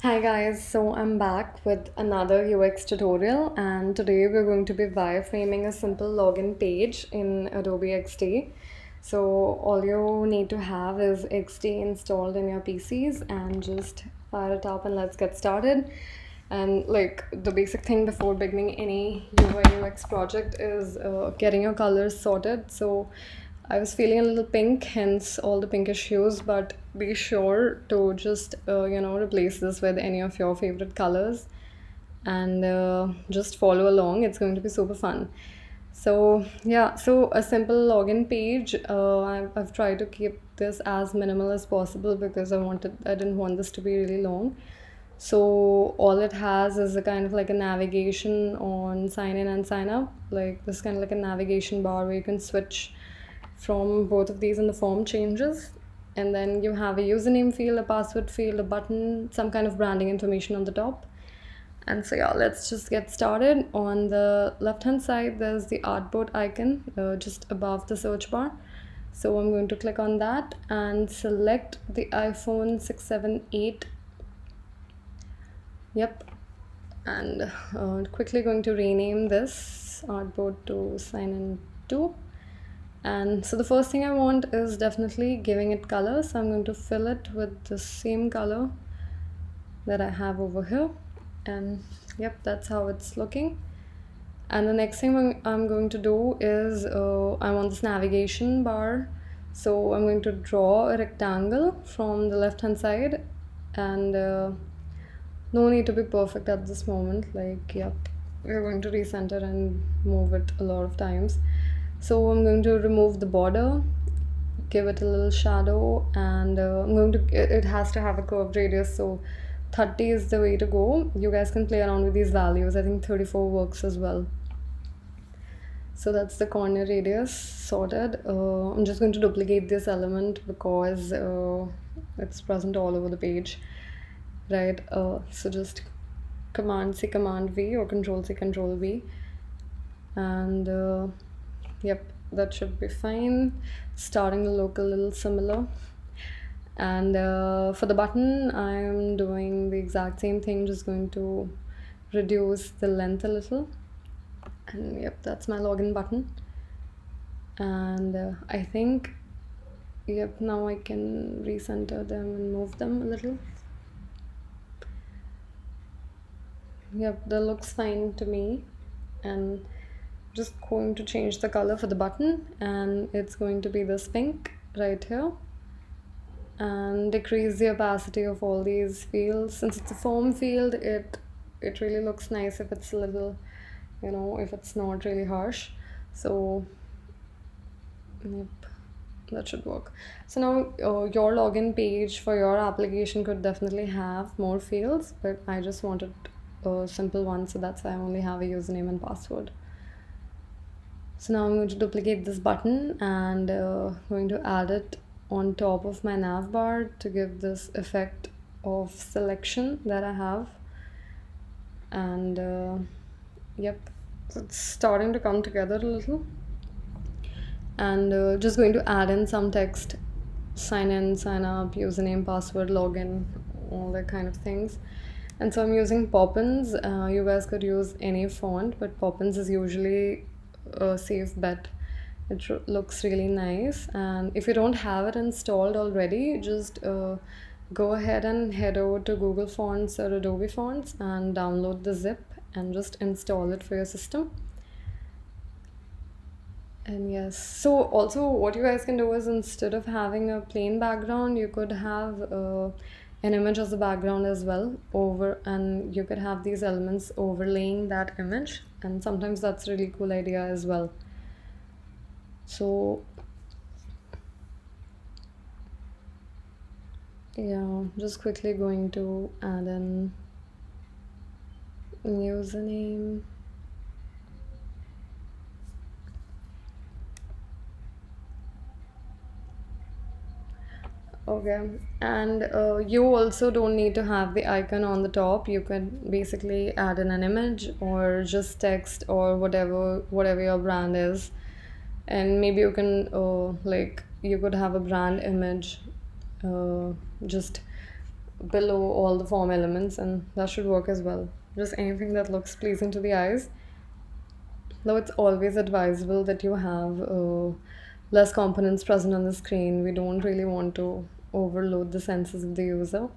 Hi guys, so I'm back with another UX tutorial, and today we're going to be wireframing a simple login page in Adobe XD. So all you need to have is XD installed in your PCs and just fire it up and let's get started. And like the basic thing before beginning any UI UX project is getting your colors sorted. So I was feeling a little pink, hence all the pinkish hues, but be sure to just, replace this with any of your favorite colors and just follow along. It's going to be super fun. So, yeah, so a simple login page. I've tried to keep this as minimal as possible because I didn't want this to be really long. So all it has is a kind of like a navigation on sign in and sign up. Like this kind of like a navigation bar where you can switch from both of these in the form changes. And then you have a username field, a password field, a button, some kind of branding information on the top. And so yeah, let's just get started. On the left hand side, there's the artboard icon just above the search bar. So I'm going to click on that and select the iPhone 678. Yep. And quickly going to rename this artboard to sign in 2. And so the first thing I want is definitely giving it color. So I'm going to fill it with the same color that I have over here. And yep, that's how it's looking. And the next thing I'm going to do is I want this navigation bar. So I'm going to draw a rectangle from the left hand side, and no need to be perfect at this moment. Like, yep, we're going to recenter and move it a lot of times. So I'm going to remove the border, give it a little shadow, and it has to have a curved radius, so 30 is the way to go. You guys can play around with these values. I think 34 works as well. So that's the corner radius sorted. I'm just going to duplicate this element because it's present all over the page, right? So just Command C Command V or Control C Control V, and yep, that should be fine. Starting to look a little similar. And for the button, I'm doing the exact same thing, just going to reduce the length a little. And yep, that's my login button. And I think, yep, now I can recenter them and move them a little. Yep, that looks fine to me. And just going to change the color for the button, and it's going to be this pink right here, and decrease the opacity of all these fields. Since it's a form field, it really looks nice if it's a little, if it's not really harsh. So yep, that should work. So now your login page for your application could definitely have more fields, but I just wanted a simple one, so that's why I only have a username and password. So now I'm going to duplicate this button and going to add it on top of my nav bar to give this effect of selection that I have. And yep, so it's starting to come together a little. And just going to add in some text: sign in, sign up, username, password, login, all that kind of things. And so I'm using Poppins. You guys could use any font, but Poppins is usually a safe bet. It looks really nice. And if you don't have it installed already, just go ahead and head over to Google Fonts or Adobe Fonts and download the zip and just install it for your system. And yes, so also what you guys can do is, instead of having a plain background, you could have an image as a background as well and you could have these elements overlaying that image, and sometimes that's a really cool idea as well. So yeah, just quickly going to add in username. Okay, and you also don't need to have the icon on the top. You can basically add in an image or just text or whatever your brand is, and maybe you can like you could have a brand image just below all the form elements, and that should work as well. Just anything that looks pleasing to the eyes. Though it's always advisable that you have less components present on the screen. We don't really want to overload the senses of the user.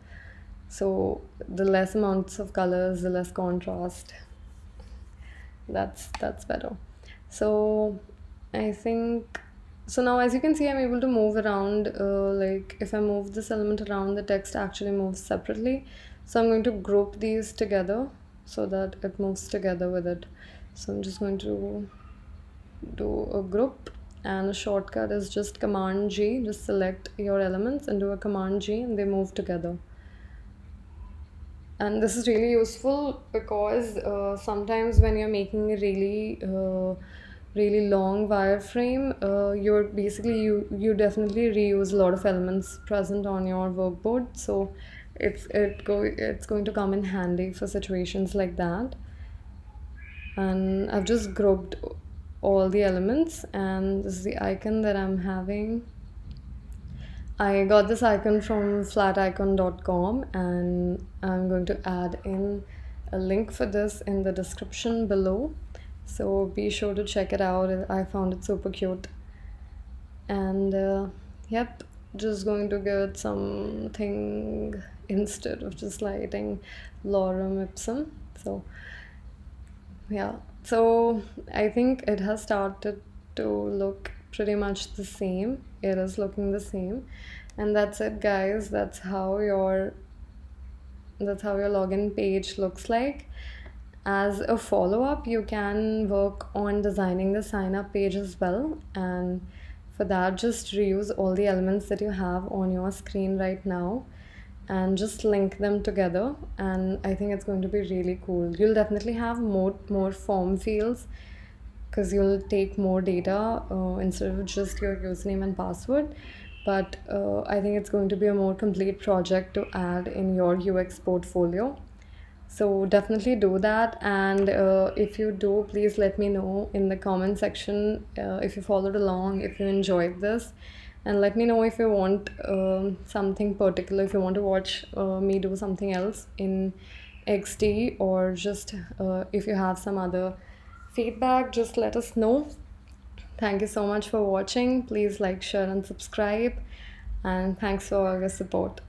So the less amounts of colors, the less contrast. That's better. So I think so now, as you can see, I'm able to move around, like if I move this element around, the text actually moves separately. So I'm going to group these together so that it moves together with it. So I'm just going to do a group, and a shortcut is just Command G. Just select your elements and do a Command G, and they move together. And this is really useful because sometimes when you're making a really long wireframe, you're basically you definitely reuse a lot of elements present on your workboard. So it's going to come in handy for situations like that. And I've just grouped all the elements, and this is the icon that I'm having. I got this icon from flaticon.com, and I'm going to add in a link for this in the description below. So be sure to check it out. I found it super cute. And yep, just going to give it something instead of just lighting lorem ipsum. So yeah, so I think it has started to look pretty much the same. It is looking the same, and that's it, guys. That's how your login page looks like. As a follow-up, you can work on designing the sign-up page as well, and for that, just reuse all the elements that you have on your screen right now and just link them together, and I think it's going to be really cool. You'll definitely have more form fields because you'll take more data instead of just your username and password. But I think it's going to be a more complete project to add in your UX portfolio. So definitely do that, and if you do, please let me know in the comment section if you followed along, if you enjoyed this, and let me know if you want something particular, if you want to watch me do something else in XD, or just if you have some other feedback, just let us know. Thank you so much for watching. Please like, share, and subscribe, and thanks for all your support.